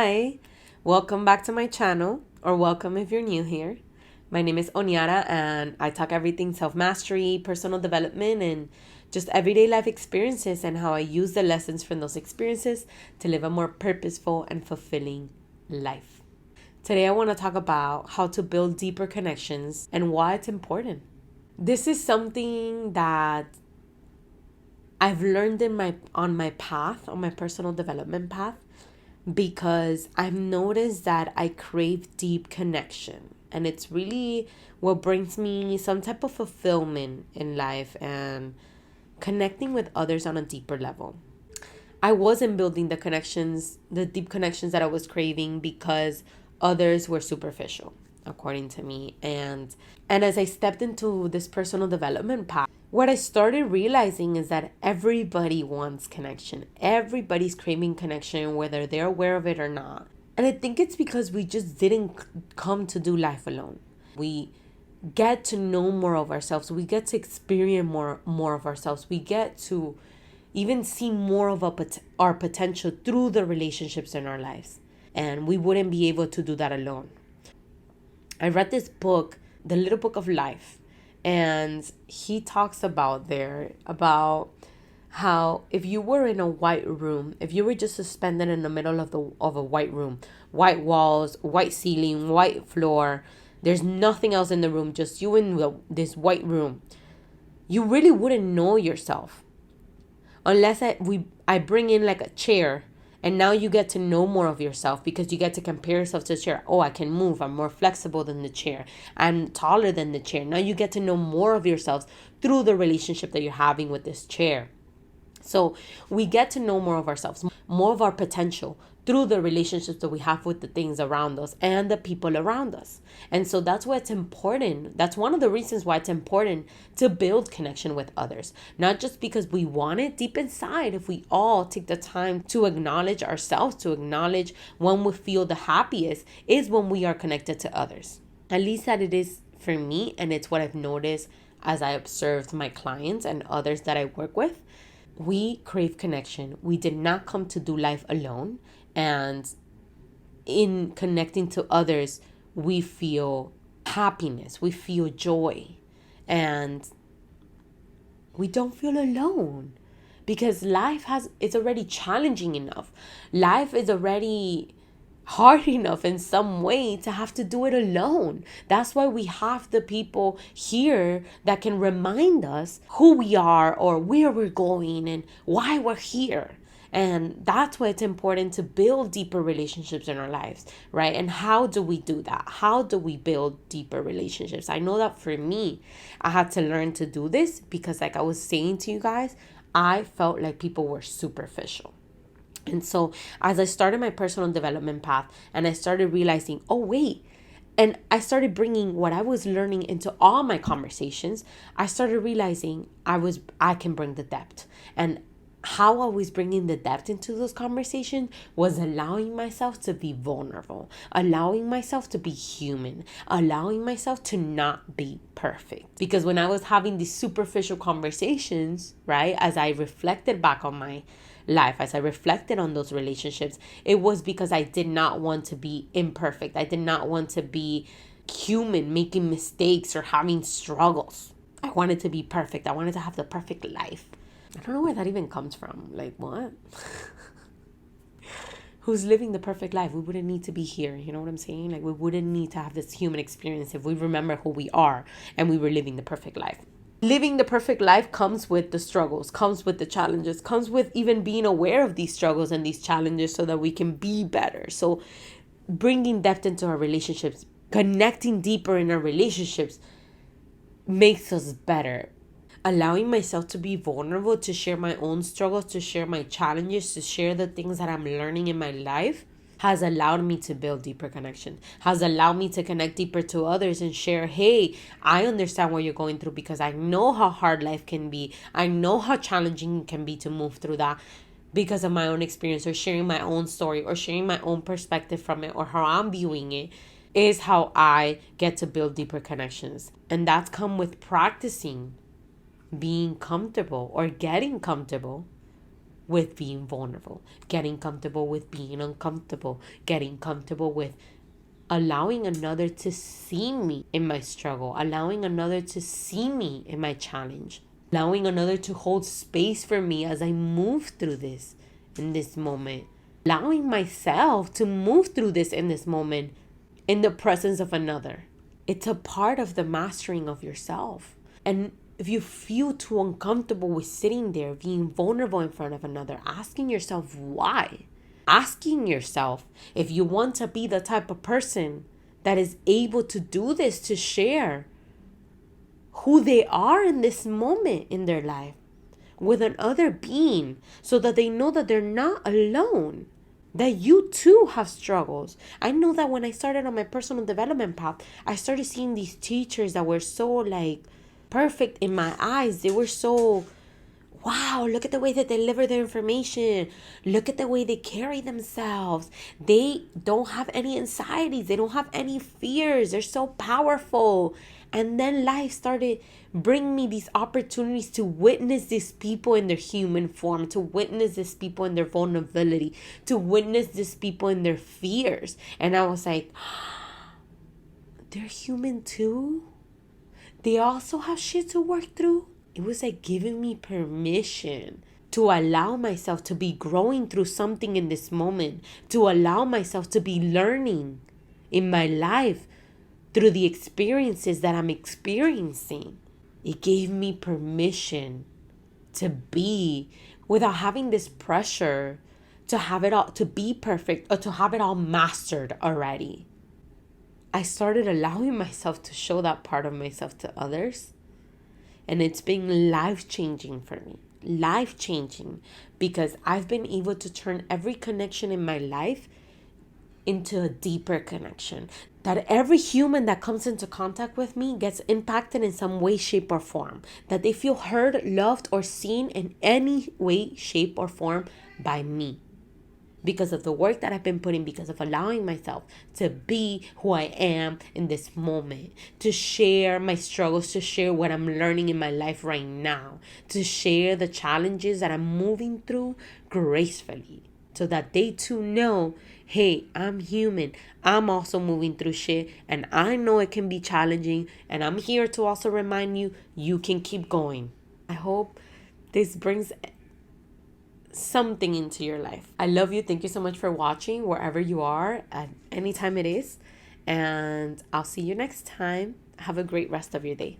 Hi, welcome back to my channel, or welcome if you're new here. My name is Onyara, and I talk everything self mastery, personal development, and just everyday life experiences and how I use the lessons from those experiences to live a more purposeful and fulfilling life. Today, I want to talk about how to build deeper connections and why it's important. This is something that I've learned on my path, on my personal development path, because I've noticed that I crave deep connection. And it's really what brings me some type of fulfillment in life and connecting with others on a deeper level. I wasn't building the connections, the deep connections that I was craving because others were superficial, according to me. And as I stepped into this personal development path, what I started realizing is that everybody wants connection. Everybody's craving connection, whether they're aware of it or not. And I think it's because we just didn't come to do life alone. We get to know more of ourselves. We get to experience more of ourselves. We get to even see more of our potential through the relationships in our lives. And we wouldn't be able to do that alone. I read this book, The Little Book of Life, and he talks about how if you were in a white room, if you were just suspended in the middle of a white room, white walls, white ceiling, white floor, there's nothing else in the room, just you in this white room, you really wouldn't know yourself unless I bring in like a chair, and now you get to know more of yourself because you get to compare yourself to the chair. Oh, I can move. I'm more flexible than the chair. I'm taller than the chair. Now you get to know more of yourselves through the relationship that you're having with this chair. So we get to know more of ourselves, more of our potential through the relationships that we have with the things around us and the people around us. And so that's why it's important. That's one of the reasons why it's important to build connection with others. Not just because we want it deep inside. If we all take the time to acknowledge ourselves, to acknowledge when we feel the happiest, is when we are connected to others. At least that it is for me, and it's what I've noticed as I observed my clients and others that I work with. We crave connection. We did not come to do life alone. And in connecting to others, we feel happiness, we feel joy, and we don't feel alone because it's already challenging enough. Life is already hard enough in some way to have to do it alone. That's why we have the people here that can remind us who we are or where we're going and why we're here. And that's why it's important to build deeper relationships in our lives, right? And how do we do that? How do we build deeper relationships? I know that for me, I had to learn to do this because, like I was saying to you guys, I felt like people were superficial. And so as I started my personal development path and I started realizing, oh, wait, and I started bringing what I was learning into all my conversations, I started realizing I can bring the depth. And how I was bringing the depth into those conversations was allowing myself to be vulnerable, allowing myself to be human, allowing myself to not be perfect. Because when I was having these superficial conversations, right, as I reflected back on my life, as I reflected on those relationships, it was because I did not want to be imperfect. I did not want to be human, making mistakes or having struggles. I wanted to be perfect. I wanted to have the perfect life. I don't know where that even comes from. Like, what? Who's living the perfect life? We wouldn't need to be here. You know what I'm saying? Like, we wouldn't need to have this human experience if we remember who we are and we were living the perfect life. Living the perfect life comes with the struggles, comes with the challenges, comes with even being aware of these struggles and these challenges so that we can be better. So bringing depth into our relationships, connecting deeper in our relationships makes us better. Allowing myself to be vulnerable, to share my own struggles, to share my challenges, to share the things that I'm learning in my life has allowed me to build deeper connection, has allowed me to connect deeper to others and share, hey, I understand what you're going through because I know how hard life can be. I know how challenging it can be to move through that because of my own experience, or sharing my own story, or sharing my own perspective from it, or how I'm viewing it is how I get to build deeper connections. And that's come with practicing being comfortable or getting comfortable with being vulnerable, getting comfortable with being uncomfortable, getting comfortable with allowing another to see me in my struggle, allowing another to see me in my challenge, allowing another to hold space for me as I move through this in this moment, allowing myself to move through this in this moment in the presence of another. It's a part of the mastering of yourself. And if you feel too uncomfortable with sitting there, being vulnerable in front of another, asking yourself why, asking yourself if you want to be the type of person that is able to do this, to share who they are in this moment in their life with another being, so that they know that they're not alone, that you too have struggles. I know that when I started on my personal development path, I started seeing these teachers that were so like perfect in my eyes. They were so, wow, look at the way that they deliver their information. Look at the way they carry themselves. They don't have any anxieties. They don't have any fears. They're so powerful. And then life started bringing me these opportunities to witness these people in their human form, to witness these people in their vulnerability, to witness these people in their fears. And I was like, they're human too? They also have shit to work through? It was like giving me permission to allow myself to be growing through something in this moment, to allow myself to be learning in my life through the experiences that I'm experiencing. It gave me permission to be without having this pressure to have it all, to be perfect, or to have it all mastered already. I started allowing myself to show that part of myself to others. And it's been life-changing for me. Life-changing. Because I've been able to turn every connection in my life into a deeper connection. That every human that comes into contact with me gets impacted in some way, shape, or form. That they feel heard, loved, or seen in any way, shape, or form by me. Because of the work that I've been putting, because of allowing myself to be who I am in this moment, to share my struggles, to share what I'm learning in my life right now, to share the challenges that I'm moving through gracefully, so that they too know, hey, I'm human. I'm also moving through shit, and I know it can be challenging, and I'm here to also remind you, you can keep going. I hope this brings something into your life. I love you. Thank you so much for watching wherever you are at any time it is. And I'll see you next time. Have a great rest of your day.